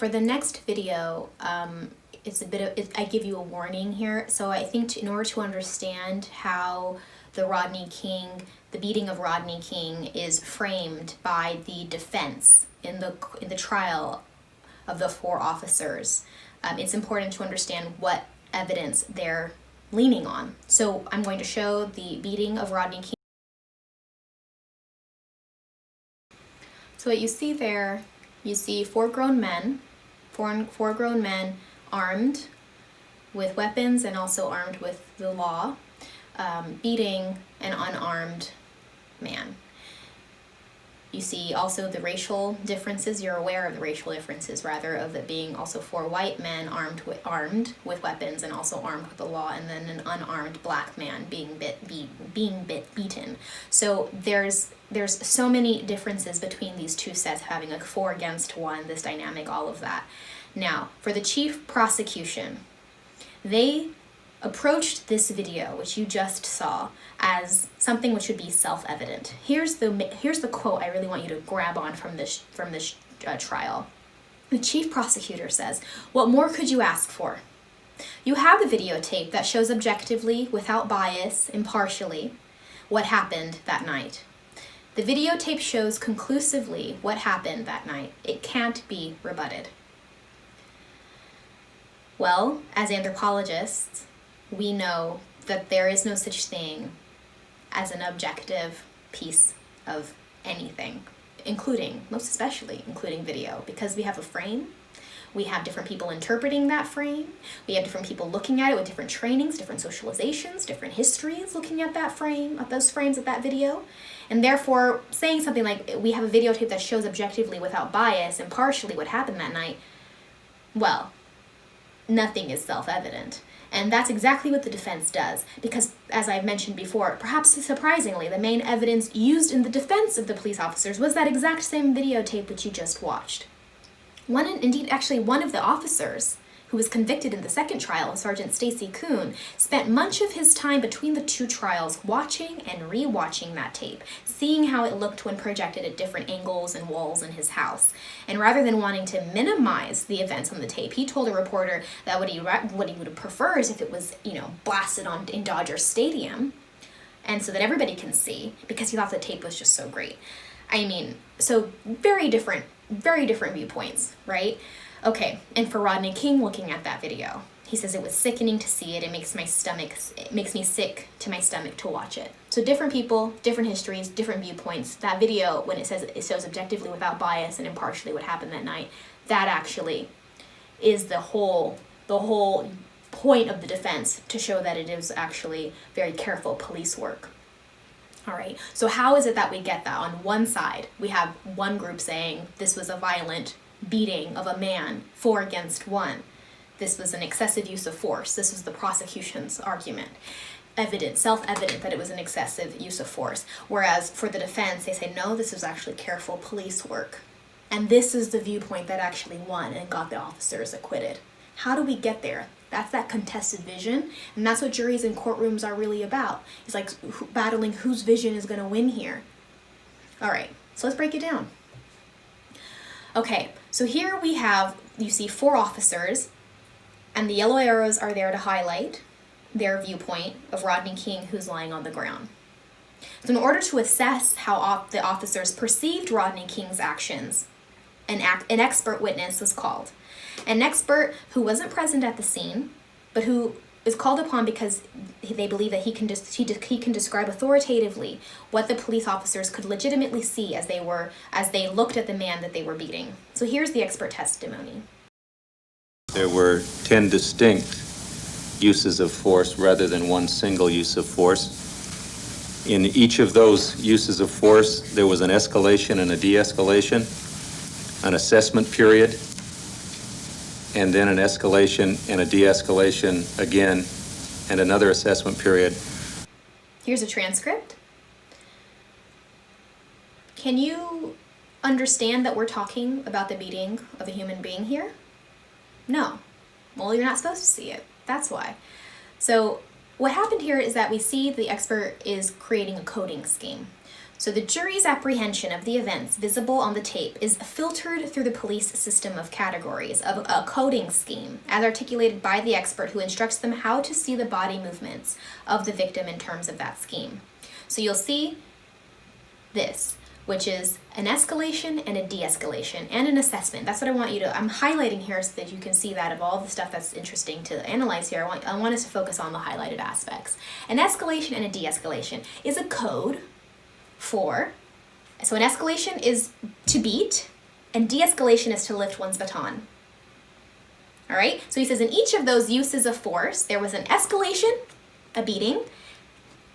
For the next video, it's a bit of, I give you a warning here. So I think in order to understand how the beating of Rodney King is framed by the defense in the trial of the 4 officers, it's important to understand what evidence they're leaning on. So I'm going to show the beating of Rodney King. So what you see there, you see four grown men armed with weapons and also armed with the law, beating an unarmed man. You see also the racial differences. You're aware of the racial differences, rather, of it being also 4 white men armed with weapons and also armed with the law, and then an unarmed black man being beaten. So there's so many differences between these two sets, having a 4 against 1, this dynamic, all of that. Now, for the chief prosecution, they approached this video, which you just saw, as something which would be self-evident. Here's the quote I really want you to grab on from this trial. The chief prosecutor says, "What more could you ask for? You have the videotape that shows objectively, without bias, impartially, what happened that night. The videotape shows conclusively what happened that night. It can't be rebutted." Well, as anthropologists, we know that there is no such thing as an objective piece of anything, most especially including video, because we have a frame, we have different people interpreting that frame, we have different people looking at it with different trainings, different socializations, different histories, looking at that frame, at those frames of that video, and therefore saying something like, we have a videotape that shows objectively, without bias, impartially what happened that night, well, nothing is self-evident. And that's exactly what the defense does, because, as I've mentioned before, perhaps surprisingly, the main evidence used in the defense of the police officers was that exact same videotape that you just watched. One of the officers who was convicted in the second trial, Sergeant Stacy Kuhn, spent much of his time between the 2 trials watching and re-watching that tape, seeing how it looked when projected at different angles and walls in his house. And rather than wanting to minimize the events on the tape, he told a reporter that what he would prefer is if it was, blasted in Dodger Stadium, and so that everybody can see, because he thought the tape was just so great. I mean, so very different viewpoints, right? Okay, and for Rodney King, looking at that video, he says it was sickening to see it. It makes me sick to my stomach to watch it. So different people, different histories, different viewpoints. That video, when it says it shows objectively, without bias, and impartially what happened that night, that actually is the whole point of the defense, to show that it is actually very careful police work. All right, so how is it that we get that? On one side, we have one group saying this was a violent beating of a man, 4 against 1. This was an excessive use of force. This was the prosecution's argument. Self-evident that it was an excessive use of force. Whereas for the defense, they say, no, this was actually careful police work. And this is the viewpoint that actually won and got the officers acquitted. How do we get there? That's that contested vision, and that's what juries and courtrooms are really about. It's like battling whose vision is going to win here. All right, so let's break it down. Okay, so here you see 4 officers, and the yellow arrows are there to highlight their viewpoint of Rodney King, who's lying on the ground. So in order to assess how the officers perceived Rodney King's actions, an expert witness was called. An expert who wasn't present at the scene, but who is called upon because they believe that he can describe authoritatively what the police officers could legitimately see as they looked at the man that they were beating. So here's the expert testimony. There were 10 distinct uses of force rather than one single use of force. In each of those uses of force, there was an escalation and a de-escalation, an assessment period, and then an escalation and a de-escalation again, and another assessment period. Here's a transcript. Can you understand that we're talking about the beating of a human being here? No. Well, you're not supposed to see it. That's why. So what happened here is that we see the expert is creating a coding scheme. So the jury's apprehension of the events visible on the tape is filtered through the police system of categories, of a coding scheme, as articulated by the expert who instructs them how to see the body movements of the victim in terms of that scheme. So you'll see this, which is an escalation and a de-escalation and an assessment. That's what I want you to, I'm highlighting here so that you can see that of all the stuff that's interesting to analyze here. I want us to focus on the highlighted aspects. An escalation and a de-escalation is a code for, so an escalation is to beat and de-escalation is to lift one's baton. All right, so he says in each of those uses of force, there was an escalation, a beating,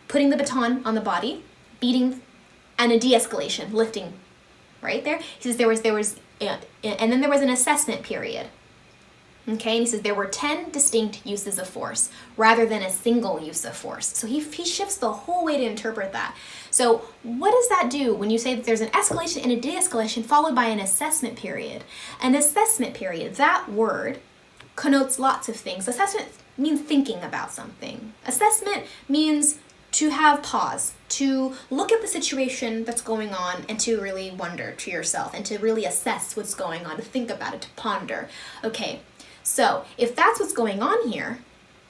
putting the baton on the body, beating, and a de-escalation, lifting, right there. He says there was, and then there was an assessment period. Okay, and he says there were 10 distinct uses of force rather than a single use of force. So he shifts the whole way to interpret that. So what does that do when you say that there's an escalation and a de-escalation followed by an assessment period? An assessment period, that word connotes lots of things. Assessment means thinking about something. Assessment means to have pause, to look at the situation that's going on and to really wonder to yourself and to really assess what's going on, to think about it, to ponder. Okay, so if that's what's going on here,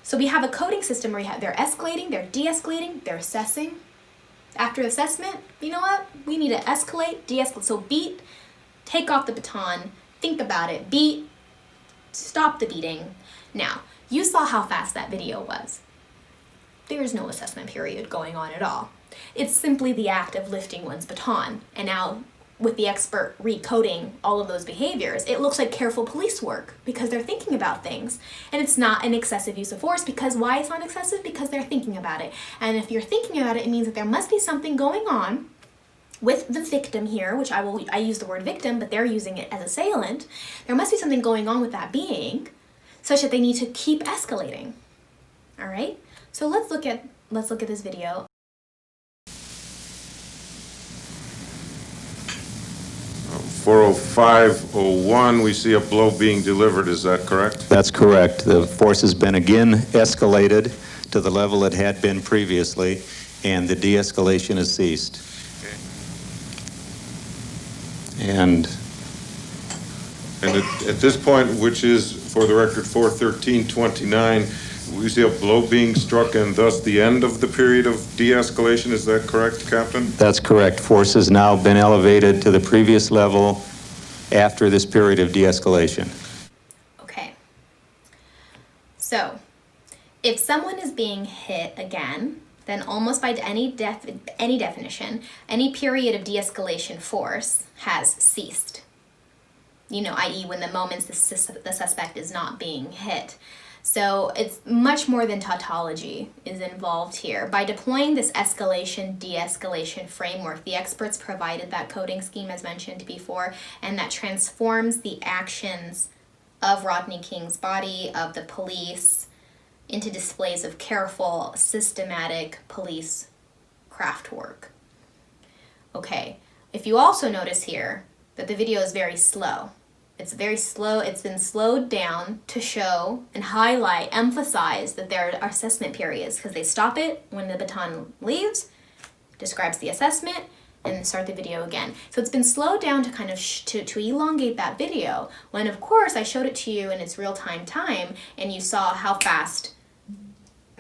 so we have a coding system where they're escalating, they're de-escalating, they're assessing. After assessment, you know what? We need to escalate, de-escalate. So beat, take off the baton, think about it, beat, stop the beating. Now, you saw how fast that video was. There's no assessment period going on at all. It's simply the act of lifting one's baton. And now, with the expert recoding all of those behaviors, it looks like careful police work because they're thinking about things. And it's not an excessive use of force because why it's not excessive? Because they're thinking about it. And if you're thinking about it, it means that there must be something going on with the victim here, which I use the word victim, but they're using it as assailant. There must be something going on with that being such that they need to keep escalating. All right? So let's look at this video. 40501, we see a blow being delivered, is that correct? That's correct. The force has been again escalated to the level it had been previously, and the de-escalation has ceased. Okay. And at this point, which is, for the record, 41329, we see a blow being struck and thus the end of the period of de-escalation. Is that correct, Captain? that's correct. Force has now been elevated to the previous level after this period of de-escalation. Okay. So, if someone is being hit again, then almost by any definition, any period of de-escalation force has ceased. You know, i.e. when the moment the suspect is not being hit. So it's much more than tautology is involved here. By deploying this escalation, de-escalation framework, the experts provided that coding scheme as mentioned before, and that transforms the actions of Rodney King's body, of the police, into displays of careful, systematic police craft work. Okay, if you also notice here that the video is very slow. It's very slow. It's been slowed down to show and highlight, emphasize that there are assessment periods because they stop it when the baton leaves, describes the assessment, and start the video again. So it's been slowed down to kind of to elongate that video when, of course, I showed it to you in its real-time time and you saw how fast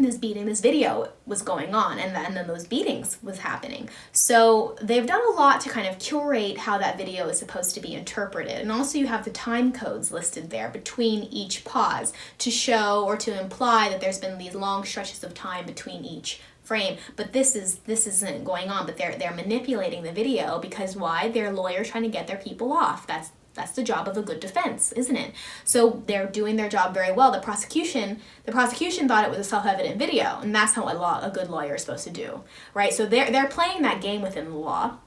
this video was going on and then those beatings was happening. So they've done a lot to kind of curate how that video is supposed to be interpreted. And also you have the time codes listed there between each pause to show or to imply that there's been these long stretches of time between each frame. But this isn't going on, but they're manipulating the video because why? They're lawyers trying to get their people off. That's the job of a good defense, isn't it? So they're doing their job very well. The prosecution thought it was a self-evident video, and that's not what a good lawyer is supposed to do, right? So they're playing that game within the law,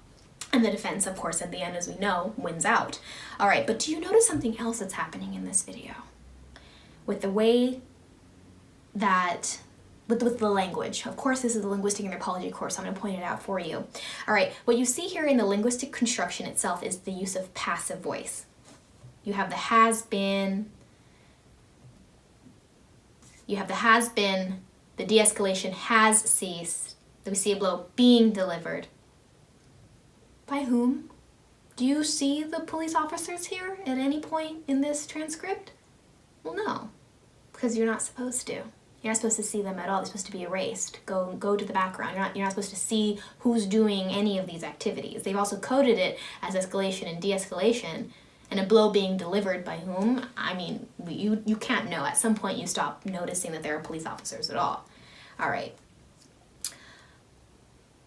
and the defense, of course, at the end, as we know, wins out. All right, but do you notice something else that's happening in this video? With the way that with the language. Of course, this is the linguistic anthropology course, so I'm going to point it out for you. All right, what you see here in the linguistic construction itself is the use of passive voice. You have the has been, the de-escalation has ceased, we see a blow being delivered, By whom? Do you see the police officers here at any point in this transcript? Well, no, because you're not supposed to. You're not supposed to see them at all. They're supposed to be erased. Go to the background. You're not supposed to see who's doing any of these activities. They've also coded it as escalation and de-escalation, and a blow being delivered by whom? I mean, you can't know. At some point you stop noticing that there are police officers at all. All right.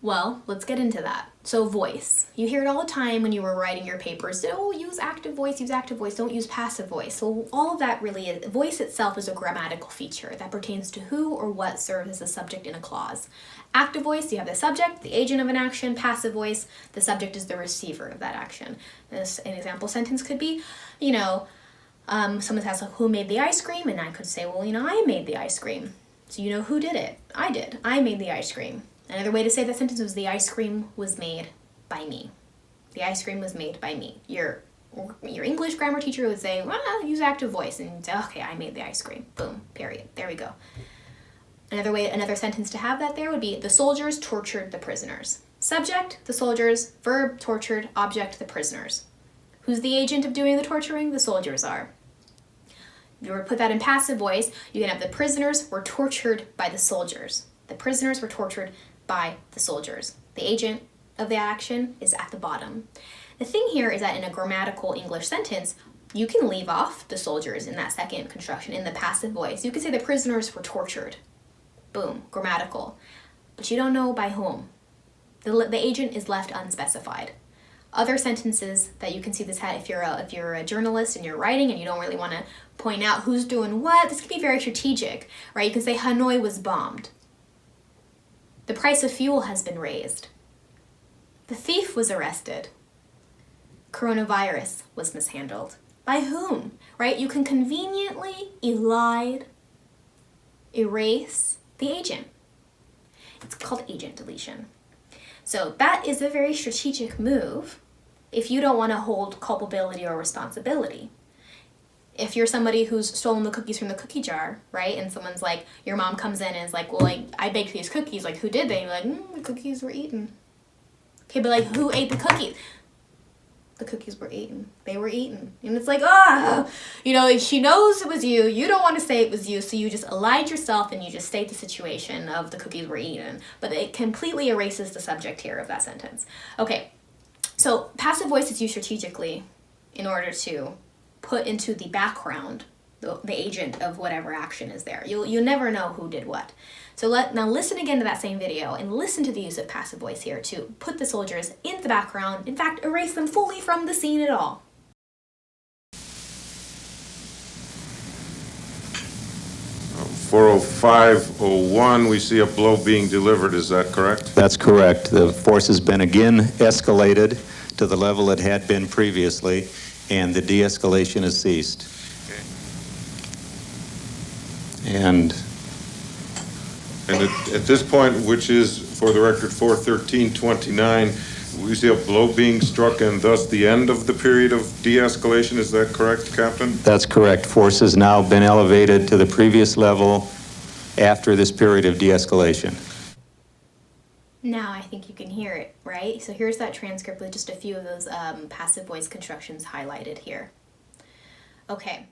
Well, let's get into that. So voice. You hear it all the time when you were writing your papers. Oh, use active voice, don't use passive voice. So all of that really is, voice itself is a grammatical feature that pertains to who or what serves as a subject in a clause. Active voice, you have the subject, the agent of an action. Passive voice, the subject is the receiver of that action. An example sentence could be, someone asks, who made the ice cream? And I could say, well, I made the ice cream. So you know who did it? I did. I made the ice cream. Another way to say that sentence was, the ice cream was made by me. The ice cream was made by me. Your English grammar teacher would say, well, use active voice, and say, okay, I made the ice cream. Boom, period. There we go. Another sentence to have that there would be, the soldiers tortured the prisoners. Subject, the soldiers. Verb, tortured. Object, the prisoners. Who's the agent of doing the torturing? The soldiers are. If you were to put that in passive voice, you can have, the prisoners were tortured by the soldiers. The prisoners were tortured by the soldiers. The agent of the action is at the bottom. The thing here is that in a grammatical English sentence, you can leave off the soldiers in that second construction in the passive voice. You could say the prisoners were tortured. Boom, grammatical. But you don't know by whom. The agent is left unspecified. Other sentences that you can see this hat, if you're a journalist and you're writing and you don't really want to point out who's doing what, this can be very strategic, right? You can say Hanoi was bombed. The price of fuel has been raised. The thief was arrested. Coronavirus was mishandled. By whom, right? You can conveniently elide, erase the agent. It's called agent deletion. So that is a very strategic move if you don't want to hold culpability or responsibility. If you're somebody who's stolen the cookies from the cookie jar, right? And someone's like, your mom comes in and is like, well, I baked these cookies. Like, who did they? And you're like, the cookies were eaten. Okay, but like, who ate the cookies? The cookies were eaten. They were eaten. And it's like, she knows it was you. You don't want to say it was you. So you just elide yourself and you just state the situation of the cookies were eaten. But it completely erases the subject here of that sentence. Okay, so passive voice is used strategically in order to put into the background the agent of whatever action is there. You'll never know who did what. So now listen again to that same video and listen to the use of passive voice here to put the soldiers in the background, in fact, erase them fully from the scene at all. .40501, we see a blow being delivered, is that correct? That's correct. The force has been again escalated to the level it had been previously, and the de-escalation has ceased. Okay. And at this point, which is, for the record, 4/13/29, we see a blow being struck and thus the end of the period of de-escalation. Is that correct, Captain? that's correct. Force has now been elevated to the previous level after this period of de-escalation. Now I think you can hear it, right? So here's that transcript with just a few of those passive voice constructions highlighted here. Okay.